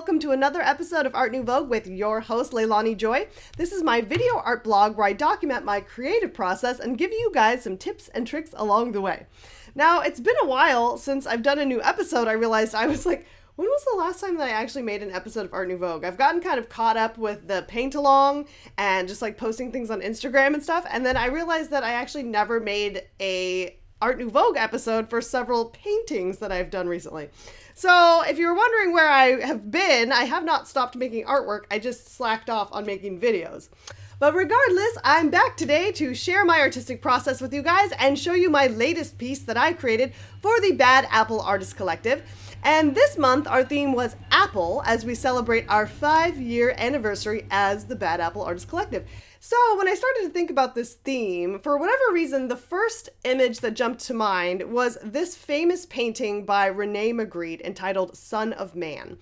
welcome to another episode of Art Nouveau with your host, LeilaniJoy. This is my video art blog where I document my creative process and give you guys some tips and tricks along the way. Now, it's been a while since I've done a new episode. I realized I was like, when was the last time that I actually made an episode of Art Nouveau? I've gotten kind of caught up with the paint along and just like posting things on Instagram and stuff. And then I realized that I actually never made a Art Nouveau episode for several paintings that I've done recently. So if you're wondering where I have been, I have not stopped making artwork. I just slacked off on making videos. But regardless, I'm back today to share my artistic process with you guys and show you my latest piece that I created for the Bad Apple Artist Collective. And this month, our theme was Apple, as we celebrate our 5-year anniversary as the Bad Apple Artist Collective. So when I started to think about this theme, for whatever reason, the first image that jumped to mind was this famous painting by Rene Magritte entitled Son of Man.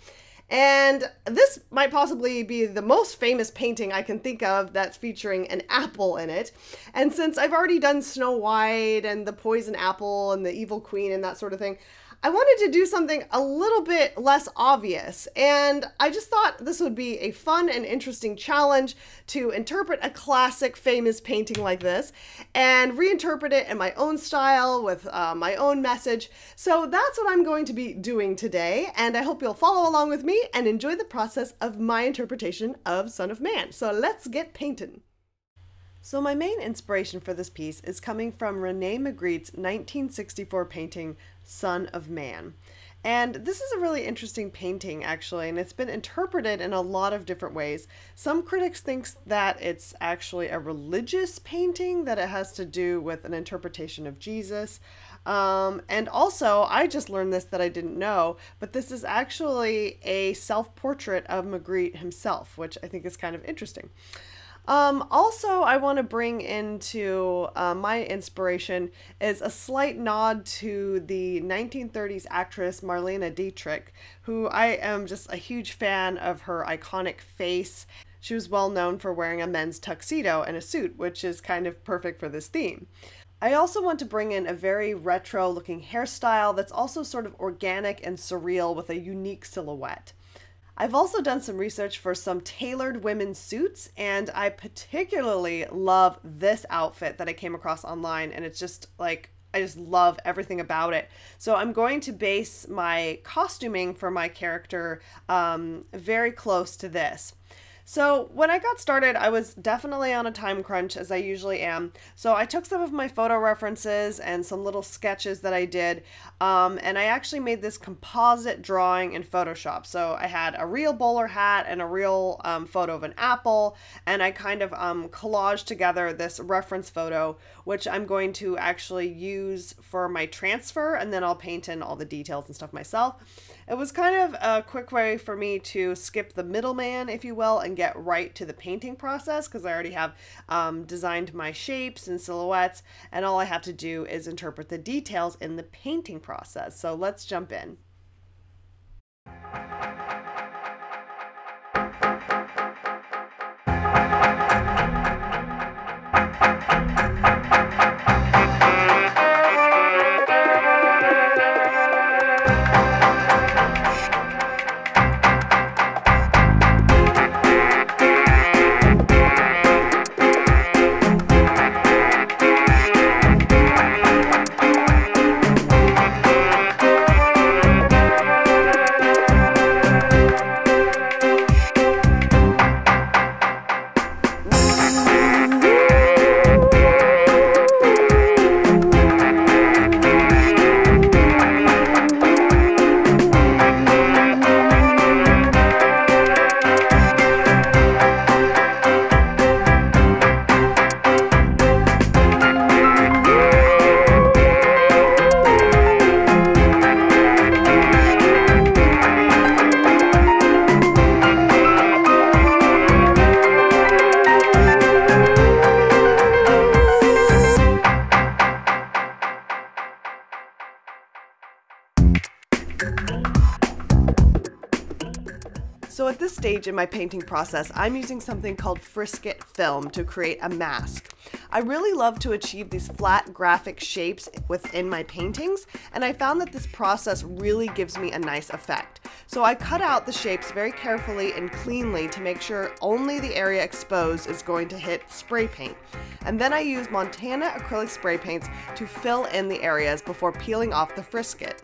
And this might possibly be the most famous painting I can think of that's featuring an apple in it. And since I've already done Snow White and the Poison Apple and the Evil Queen and that sort of thing, I wanted to do something a little bit less obvious, and I just thought this would be a fun and interesting challenge to interpret a classic famous painting like this and reinterpret it in my own style with my own message. So that's what I'm going to be doing today, and I hope you'll follow along with me and enjoy the process of my interpretation of Son of Man. So let's get painting. So my main inspiration for this piece is coming from Rene Magritte's 1964 painting, Son of Man. And this is a really interesting painting, actually, and it's been interpreted in a lot of different ways. Some critics think that it's actually a religious painting, that it has to do with an interpretation of Jesus. And also, I just learned this that I didn't know, but this is actually a self-portrait of Magritte himself, which I think is kind of interesting. Also, I want to bring into my inspiration is a slight nod to the 1930s actress Marlene Dietrich, who I am just a huge fan of her iconic face. She was well known for wearing a men's tuxedo and a suit, which is kind of perfect for this theme. I also want to bring in a very retro looking hairstyle that's also sort of organic and surreal with a unique silhouette. I've also done some research for some tailored women's suits, and I particularly love this outfit that I came across online, and it's just like, I just love everything about it. So I'm going to base my costuming for my character very close to this. So when I got started, I was definitely on a time crunch, as I usually am. So I took some of my photo references and some little sketches that I did, and I actually made this composite drawing in Photoshop. So I had a real bowler hat and a real photo of an apple, and I kind of collaged together this reference photo, which I'm going to actually use for my transfer, and then I'll paint in all the details and stuff myself. It was kind of a quick way for me to skip the middleman, if you will, and get right to the painting process, because I already have designed my shapes and silhouettes, and all I have to do is interpret the details in the painting process. So let's jump in. stage in my painting process, I'm using something called Frisket film to create a mask. I really love to achieve these flat graphic shapes within my paintings, and I found that this process really gives me a nice effect. So I cut out the shapes very carefully and cleanly to make sure only the area exposed is going to hit spray paint. And then I use Montana acrylic spray paints to fill in the areas before peeling off the Frisket.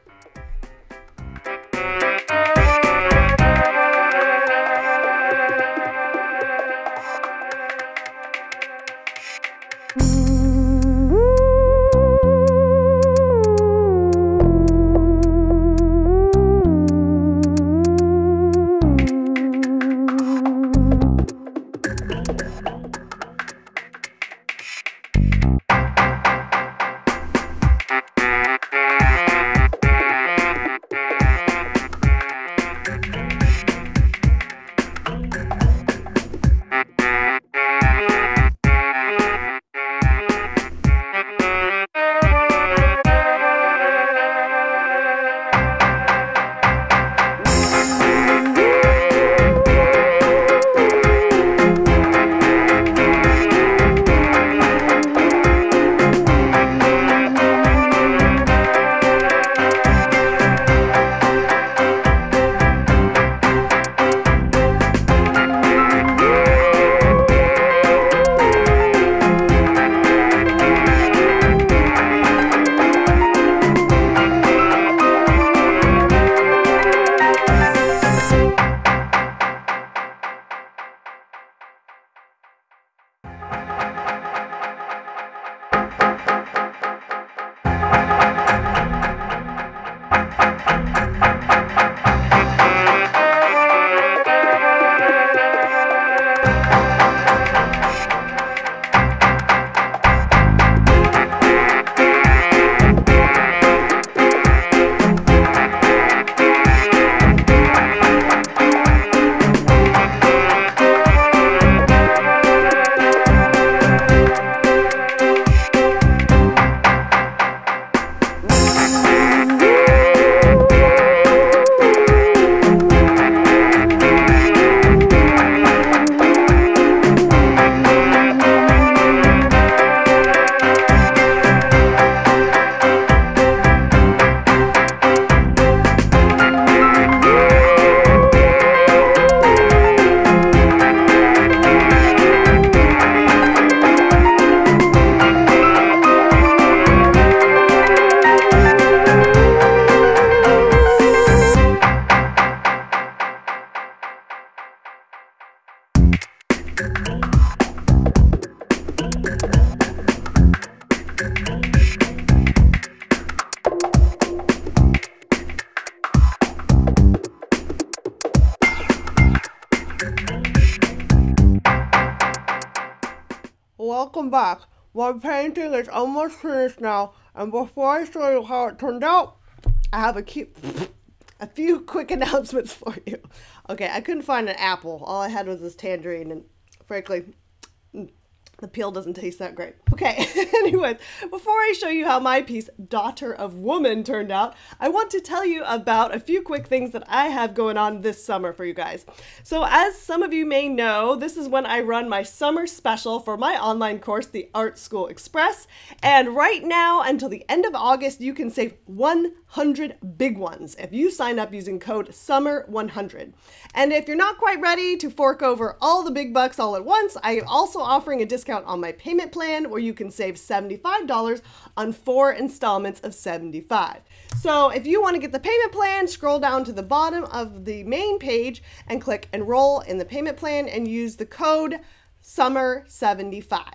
Welcome back. My painting is almost finished now, and before I show you how it turned out, I have a few quick announcements for you. Okay, I couldn't find an apple. All I had was this tangerine, and frankly, the peel doesn't taste that great. Okay, anyways, before I show you how my piece, Daughter of Woman, turned out, I want to tell you about a few quick things that I have going on this summer for you guys. So as some of you may know, this is when I run my summer special for my online course, the Art School Express. And right now, until the end of August, you can save 100 big ones if you sign up using code SUMMER100. And if you're not quite ready to fork over all the big bucks all at once, I am also offering a discount on my payment plan where you can save $75 on 4 installments of $75. So if you want to get the payment plan, scroll down to the bottom of the main page and click enroll in the payment plan and use the code SUMMER75.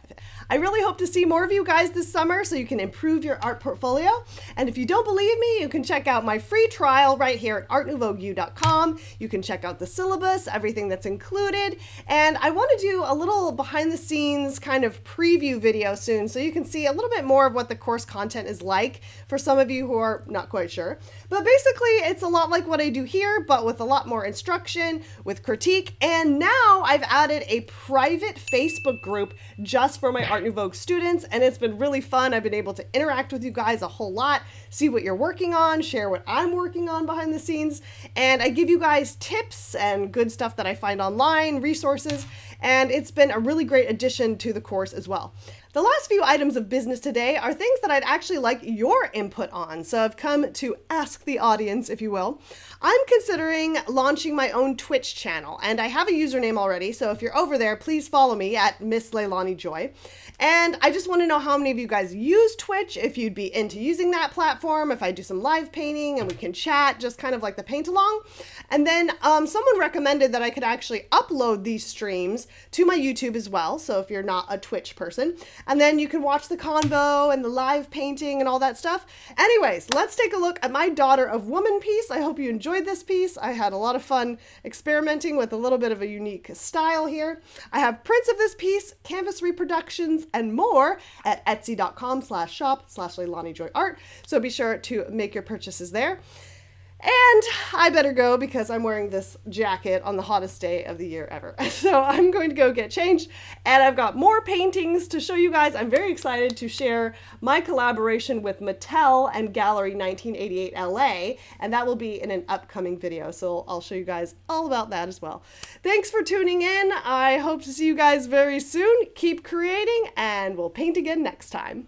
I really hope to see more of you guys this summer so you can improve your art portfolio. And if you don't believe me, you can check out my free trial right here at artnouveauxu.com. You can check out the syllabus, everything that's included. And I want to do a little behind the scenes kind of preview video soon so you can see a little bit more of what the course content is like for some of you who are not quite sure. But basically, it's a lot like what I do here, but with a lot more instruction, with critique. And now I've added a private Facebook group just for my Art Nouveau students, and it's been really fun. I've been able to interact with you guys a whole lot, see what you're working on, share what I'm working on behind the scenes, and I give you guys tips and good stuff that I find online, resources, and it's been a really great addition to the course as well. The last few items of business today are things that I'd actually like your input on, so I've come to ask the audience, if you will. I'm considering launching my own Twitch channel, and I have a username already, so if you're over there, please follow me at MissLeilaniJoy. And I just want to know how many of you guys use Twitch, if you'd be into using that platform, if I do some live painting and we can chat, just kind of like the paint along. And then someone recommended that I could actually upload these streams to my YouTube as well, so if you're not a Twitch person. And then you can watch the convo and the live painting and all that stuff. Anyways, let's take a look at my Daughter of Woman piece. I hope you enjoyed this piece. I had a lot of fun experimenting with a little bit of a unique style here. I have prints of this piece, canvas reproductions, and more at etsy.com/shop/LeilaniJoyArt. So be sure to make your purchases there. And I better go because I'm wearing this jacket on the hottest day of the year ever. So I'm going to go get changed, and I've got more paintings to show you guys. I'm very excited to share my collaboration with Mattel and Gallery 1988 LA, and that will be in an upcoming video. So I'll show you guys all about that as well. Thanks for tuning in. I hope to see you guys very soon. Keep creating, and we'll paint again next time.